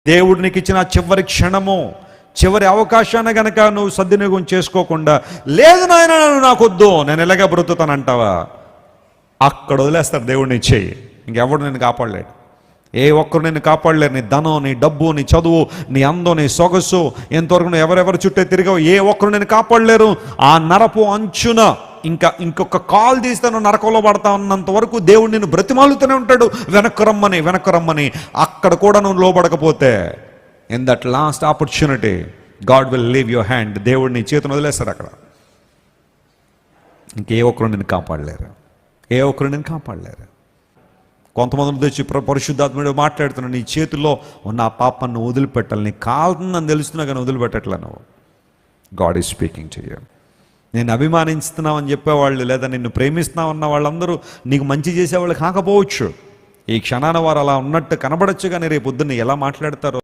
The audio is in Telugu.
దేవుడు నీకు ఇచ్చిన చివరి క్షణము, చివరి అవకాశాన్ని గనక నువ్వు సద్వినియోగం చేసుకోకుండా, లేదు నాయన నాకొద్దు, నేను ఎలాగ బ్రతుకుతానంటావా, అక్కడ వదిలేస్తాడు దేవుడిని ఇచ్చేయి. ఇంకెవడు నేను కాపాడలేడు. ఏ ఒక్కరు నేను కాపాడలేరు. నీ ధనం, నీ డబ్బు, నీ చదువు, నీ అందం, నీ సొగసు, ఎంతవరకు నువ్వు ఎవరెవరు చుట్టే తిరిగావు, ఏ ఒక్కరు నేను కాపాడలేరు. ఆ నరపు అంచున ఇంకొక కాల్ తీస్తే నువ్వు నరకంలో పడతా ఉన్నంత వరకు దేవుడు నిన్ను బ్రతిమాలుతూనే ఉంటాడు, వెనక్కు రమ్మని. అక్కడ కూడా నువ్వు లోబడకపోతే, in that last opportunity God will leave your hand. దేవుడు నీ చేతిని వదిలేస్తాడు అక్కడ. ఇంకే ఒక్కరు నేను కాపాడలేరు. కొంతమందిని తెచ్చి పరిశుద్ధాత్ముడు మాట్లాడుతున్నాడు, నీ చేతిలో ఉన్న ఆ పాపాన్ని వదిలిపెట్టాలి, నీ కాలుతుందని తెలుస్తున్నా కానీ వదిలిపెట్టట్లే నువ్వు. God is speaking to you. నేను అభిమానిస్తున్నామని చెప్పేవాళ్ళు, లేదా నిన్ను ప్రేమిస్తున్నామన్న వాళ్ళందరూ నీకు మంచి చేసేవాళ్ళు కాకపోవచ్చు. ఈ క్షణాన వారు అలా ఉన్నట్టు కనబడచ్చు, కానీ రేపు పొద్దున్న ఎలా మాట్లాడతారో